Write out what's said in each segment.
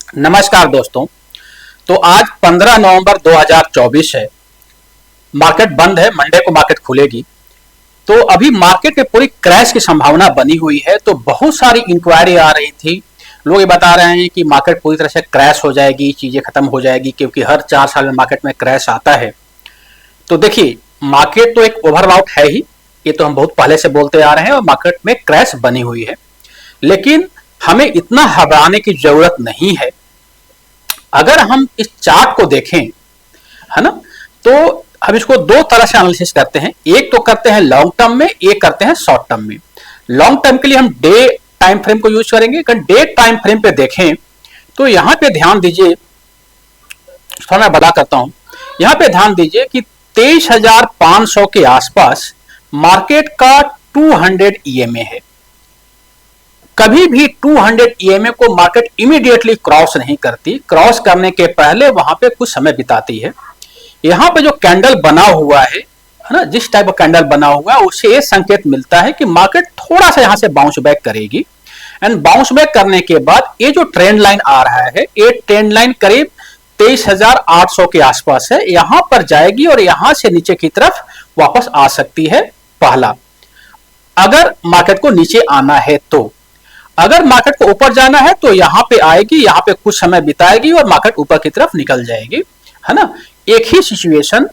नमस्कार दोस्तों। तो आज 15 नवंबर 2024 है। मार्केट बंद है, मंडे को मार्केट खुलेगी। तो अभी मार्केट में पूरी क्रैश की संभावना बनी हुई है। तो बहुत सारी इंक्वायरी आ रही थी, लोग ये बता रहे हैं कि मार्केट पूरी तरह से क्रैश हो जाएगी, चीजें खत्म हो जाएगी, क्योंकि हर 4 साल में मार्केट में क्रैश आता है। तो देखिए, मार्केट तो एक ओवरआउट है ही, ये तो हम बहुत पहले से बोलते आ रहे हैं, और मार्केट में क्रैश बनी हुई है। लेकिन हमें इतना घबराने की जरूरत नहीं है। अगर हम इस चार्ट को देखें, है ना, तो हम इसको दो तरह से एनालिसिस करते हैं। एक तो करते हैं लॉन्ग टर्म में, एक करते हैं शॉर्ट टर्म में। लॉन्ग टर्म के लिए हम डे टाइम फ्रेम को यूज करेंगे। अगर डे टाइम फ्रेम पे देखें तो यहां पे ध्यान दीजिए, थोड़ा मैं बता करता हूं। यहां पे ध्यान दीजिए कि 23,500 के आसपास मार्केट का 200 ईएमए है। कभी भी 200 ईएमए को मार्केट इमीडिएटली क्रॉस नहीं करती, क्रॉस करने के पहले वहां पे कुछ समय बिताती है। यहाँ पे जो कैंडल बना हुआ है ना, जिस टाइप का कैंडल बना हुआ है, उससे ये संकेत मिलता है कि मार्केट थोड़ा सा यहाँ से बाउंस बैक करेगी। एंड बाउंस बैक करने के बाद ये जो ट्रेंड लाइन आ रहा है, ये ट्रेंड लाइन करीब 23,800 के आसपास है, यहां पर जाएगी और यहां से नीचे की तरफ वापस आ सकती है। पहला, अगर मार्केट को नीचे आना है तो। अगर मार्केट को ऊपर जाना है तो यहां पे आएगी, यहां पे कुछ समय बिताएगी और मार्केट ऊपर की तरफ निकल जाएगी, है ना। एक ही सिचुएशन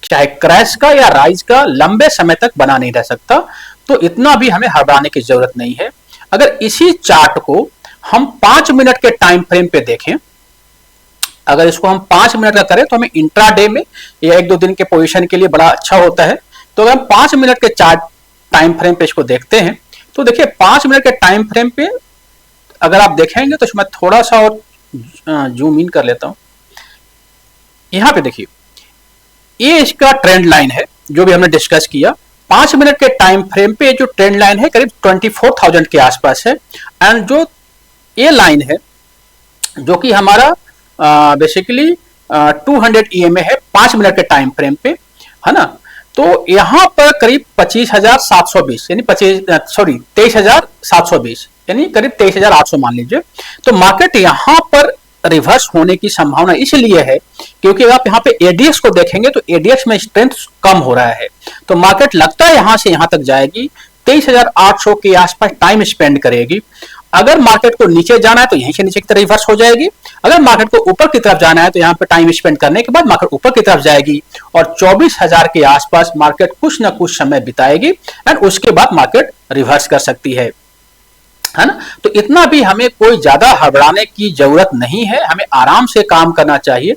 चाहे क्रैश का या राइज का लंबे समय तक बना नहीं रह सकता। तो इतना भी हमें घबराने की जरूरत नहीं है। अगर इसी चार्ट को हम 5 मिनट के टाइम फ्रेम पे देखें, अगर इसको हम 5 मिनट का करें तो हमें इंट्राडे में या 1-2 दिन के पोजीशन के लिए बड़ा अच्छा होता है। तो अगर हम 5 मिनट के चार्ट टाइम फ्रेम पे इसको देखते हैं तो देखिए, 5 मिनट के टाइम फ्रेम पे अगर आप देखेंगे तो मैं थोड़ा सा और जूम इन कर लेता हूं। यहां पे देखिए, ये इसका ट्रेंड लाइन है जो भी हमने डिस्कस किया। 5 मिनट के टाइम फ्रेम पे जो ट्रेंड लाइन है करीब 24,000 के आसपास है। एंड जो ये लाइन है जो कि हमारा बेसिकली 200 ईएमए है 5 मिनट के टाइम फ्रेम पे, है ना। तो यहां पर करीब 25,720 यानी 23,720 यानी करीब 23,800 मान लीजिए। तो मार्केट यहां पर रिवर्स होने की संभावना इसलिए है क्योंकि आप यहां पे एडीएक्स को देखेंगे तो एडीएक्स में स्ट्रेंथ कम हो रहा है। तो मार्केट लगता है यहां से यहां तक जाएगी, 23,800 के आसपास टाइम स्पेंड करेगी। अगर मार्केट को नीचे जाना है तो यहीं से नीचे की तरफ रिवर्स हो जाएगी। अगर मार्केट को ऊपर की तरफ जाना है तो यहाँ पे टाइम स्पेंड करने के बाद मार्केट ऊपर की तरफ जाएगी और 24,000 के आसपास मार्केट कुछ ना कुछ समय बिताएगी एंड उसके बाद मार्केट रिवर्स कर सकती है ना। तो इतना भी हमें कोई ज्यादा घबराने की जरूरत नहीं है, हमें आराम से काम करना चाहिए।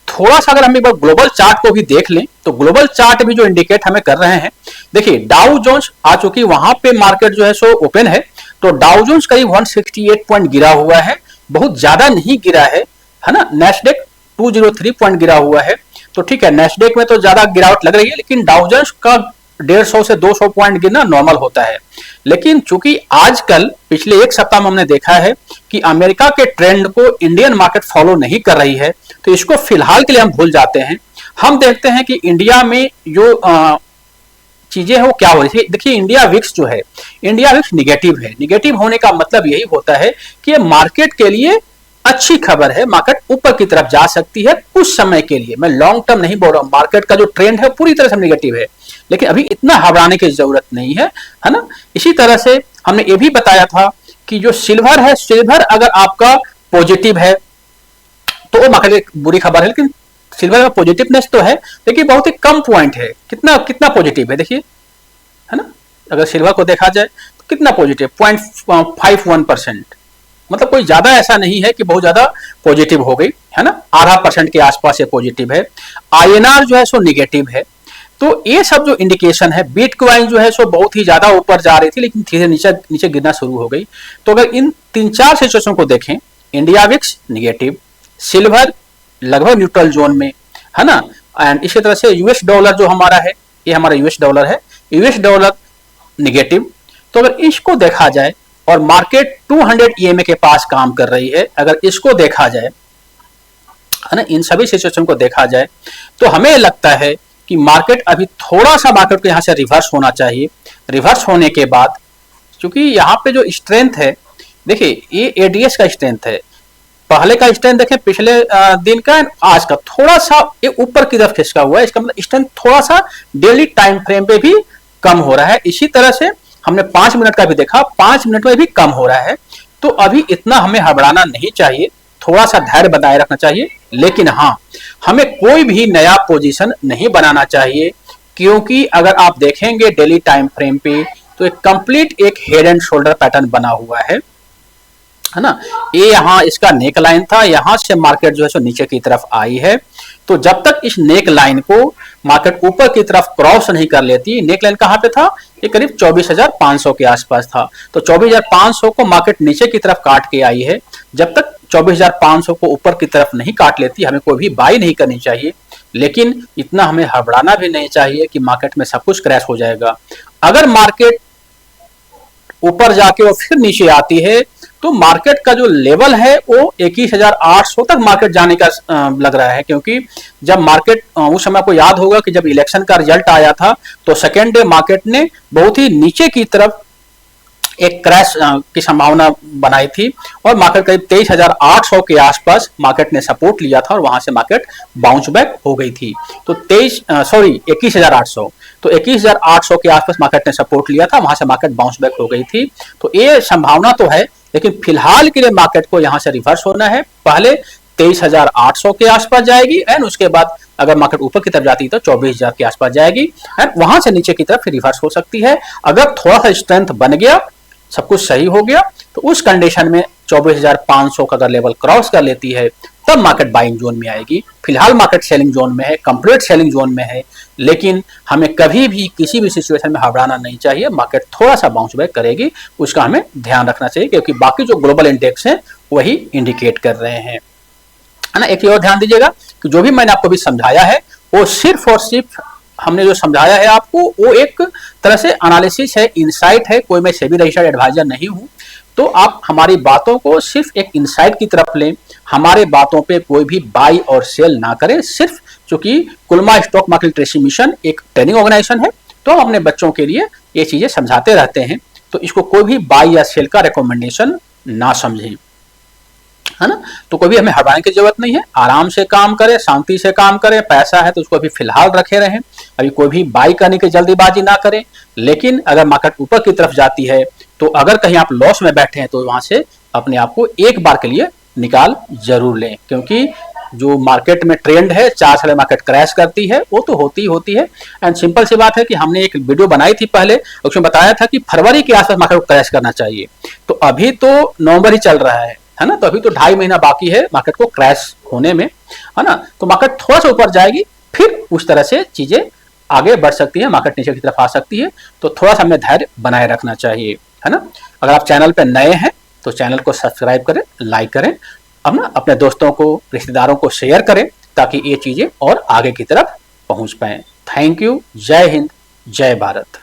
थोड़ा सा अगर हम एक बार ग्लोबल चार्ट को भी देख लें तो ग्लोबल चार्ट भी जो इंडिकेट हमें कर रहे हैं, देखिए डाउ जोन्स आ चुकी, वहां पे मार्केट जो है सो ओपन है। तो डाउ जोन्स करीब 168 पॉइंट गिरा हुआ है, बहुत ज्यादा नहीं गिरा है ना। नेस्डेक 203 पॉइंट गिरा हुआ है। तो ठीक है, नेस्डेक में तो ज्यादा गिरावट लग रही है, लेकिन डाउ जोन्स का 150 से 200 पॉइंट गिरना नॉर्मल होता है। लेकिन चूंकि आजकल पिछले एक सप्ताह में हमने देखा है कि अमेरिका के ट्रेंड को इंडियन मार्केट फॉलो नहीं कर रही है, तो इसको फिलहाल के लिए हम भूल जाते हैं। हम देखते हैं कि इंडिया में जो चीजें हैं वो क्या हो रही है। देखिए, इंडिया विक्स जो है, इंडिया विक्स निगेटिव है। निगेटिव होने का मतलब यही होता है कि ये मार्केट के लिए अच्छी खबर है, मार्केट ऊपर की तरफ जा सकती है कुछ समय के लिए। मैं लॉन्ग टर्म नहीं बोल रहा हूं, मार्केट का जो ट्रेंड है पूरी तरह से निगेटिव है, लेकिन अभी इतना घबराने की जरूरत नहीं है ना। इसी तरह से हमने ये भी बताया था कि जो सिल्वर है, सिल्वर अगर आपका पॉजिटिव है तो वो मार्केट बुरी खबर है, लेकिन सिल्वर में पॉजिटिवनेस तो है लेकिन बहुत ही कम पॉइंट है। कितना कितना पॉजिटिव है देखिए, है ना। अगर सिल्वर को देखा जाए तो कितना पॉजिटिव, 0.51%, मतलब कोई ज्यादा ऐसा नहीं है कि बहुत ज्यादा पॉजिटिव हो गई, है ना। आधा % के आसपास ये पॉजिटिव है। आईएनआर जो है सो निगेटिव है। तो ये सब जो इंडिकेशन है, बिटकॉइन जो है सो बहुत ही ज्यादा ऊपर जा रही थी लेकिन धीरे नीचे नीचे गिरना शुरू हो गई। तो अगर इन 3-4 सिचुएशन को देखें, इंडिया विक्स निगेटिव, सिल्वर लगभग न्यूट्रल जोन में, है ना। एंड इसी तरह से यूएस डॉलर जो हमारा है, ये हमारा यूएस डॉलर है, यूएस डॉलर निगेटिव। तो अगर इसको देखा जाए और मार्केट 200 ईएमए के पास काम कर रही है, अगर इसको देखा जाए, है ना, इन सभी सिचुएशन को देखा जाए तो हमें लगता है कि मार्केट अभी थोड़ा सा मार्केट को यहां से रिवर्स होना चाहिए। रिवर्स होने के बाद, क्योंकि यहाँ पे जो स्ट्रेंथ है, देखिए ये एडीएस का स्ट्रेंथ है, पहले का स्ट्रेंथ देखें, पिछले दिन का आज का थोड़ा सा ये ऊपर की तरफ खिसका हुआ है, इसका मतलब स्ट्रेंथ थोड़ा सा डेली टाइम फ्रेम पे भी कम हो रहा है। इसी तरह से हमने 5 मिनट का भी देखा, 5 मिनट में भी कम हो रहा है। तो अभी इतना हमें घबराना नहीं चाहिए, थोड़ा सा धैर्य बनाए रखना चाहिए। लेकिन हाँ, हमें कोई भी नया पोजीशन नहीं बनाना चाहिए, क्योंकि अगर आप देखेंगे डेली टाइम फ्रेम पे तो एक कंप्लीट एक हेड एंड शोल्डर पैटर्न बना हुआ है ना। ये यहाँ इसका नेक लाइन था, यहाँ से मार्केट जो है सो नीचे की तरफ आई है। तो जब तक इस नेक लाइन को मार्केट ऊपर की तरफ क्रॉस नहीं कर लेती, नेक लाइन कहाँ पे था, ये करीब 24,500 के आसपास था। तो 24,500 को मार्केट नीचे की तरफ काट के आई है। जब तक 24,500 को ऊपर की तरफ नहीं काट लेती, हमें कोई भी बाई नहीं करनी चाहिए। लेकिन इतना हमें घबराना भी नहीं चाहिए कि मार्केट में सब कुछ क्रैश हो जाएगा। अगर मार्केट ऊपर जाके और फिर नीचे आती है तो मार्केट का जो लेवल है वो 21,800 तक मार्केट जाने का लग रहा है। क्योंकि जब मार्केट उस समय आपको याद होगा कि जब इलेक्शन का रिजल्ट आया था तो सेकेंड डे मार्केट ने बहुत ही नीचे की तरफ एक क्रैश की संभावना बनाई थी और मार्केट करीब 23,800 के आसपास मार्केट ने सपोर्ट लिया था और वहां से मार्केट बाउंस बैक हो गई थी। तो 21,800, तो 21,800 के आसपास मार्केट ने सपोर्ट लिया था, वहां से मार्केट बाउंस बैक हो गई थी। तो ये संभावना तो है, लेकिन फिलहाल के लिए मार्केट को यहां से रिवर्स होना है। पहले 23,800 के आसपास जाएगी एंड उसके बाद अगर मार्केट ऊपर की तरफ जाती है तो 24,000 के आसपास जाएगी एंड वहां से नीचे की तरफ रिवर्स हो सकती है। अगर थोड़ा सा स्ट्रेंथ बन गया, सब कुछ सही हो गया, तो उस कंडीशन में 24,500 का अगर लेवल क्रॉस कर लेती है तब मार्केट बाइंग जोन में आएगी। फिलहाल मार्केट सेलिंग जोन में है, कंप्लीट सेलिंग जोन में है। लेकिन हमें कभी भी किसी भी सिचुएशन में घबराना नहीं चाहिए। मार्केट थोड़ा सा बाउंस बैक करेगी, उसका हमें ध्यान रखना चाहिए, क्योंकि बाकी जो ग्लोबल इंडेक्स हैं वही इंडिकेट कर रहे हैं, है ना। एक और ध्यान दीजिएगा कि जो भी मैंने आपको भी समझाया है वो सिर्फ और सिर्फ हमने जो समझाया है आपको वो एक तरह से एनालिसिस है, इनसाइट है। कोई मैं सेबी रजिस्टर्ड एडवाइजर नहीं हूं, तो आप हमारी बातों को सिर्फ एक इनसाइट की तरफ लें। हमारे बातों पे कोई भी बाई और सेल ना करें। सिर्फ चूंकि कुलमा स्टॉक मार्केट ट्रेडिंग मिशन एक ट्रेनिंग ऑर्गेनाइजेशन है, तो हम अपने बच्चों के लिए ये चीजें समझाते रहते हैं। तो इसको कोई भी बाई या सेल का रिकमेंडेशन ना समझें, है ना। तो कोई भी हमें हटाने की जरूरत नहीं है। आराम से काम करें, शांति से काम करें। पैसा है तो उसको अभी फिलहाल रखे रहें, अभी कोई भी बाई करने की जल्दीबाजी ना करें। लेकिन अगर मार्केट ऊपर की तरफ जाती है तो अगर कहीं आप लॉस में बैठे हैं तो वहां से अपने आप को एक बार के लिए निकाल जरूर लें, क्योंकि जो मार्केट में ट्रेंड है 4 साल मार्केट क्रैश करती है वो तो होती है। एंड सिंपल सी बात है कि हमने एक वीडियो बनाई थी पहले, उसमें बताया था कि फरवरी के आसपास मार्केट को क्रैश करना चाहिए। तो अभी तो नवंबर ही चल रहा है ना, तो अभी तो 2.5 महीना बाकी है मार्केट को क्रैश होने में, है ना। तो मार्केट थोड़ा सा ऊपर जाएगी, फिर उस तरह से चीजें आगे बढ़ सकती है, मार्केट नीचे की तरफ आ सकती है। तो थोड़ा सा हमें धैर्य बनाए रखना चाहिए, है ना। अगर आप चैनल पर नए हैं तो चैनल को सब्सक्राइब करें, लाइक करें, अब ना अपने दोस्तों को, रिश्तेदारों को शेयर करें, ताकि ये चीजें और आगे की तरफ पहुंच पाए। Thank you. जय हिंद, जय भारत।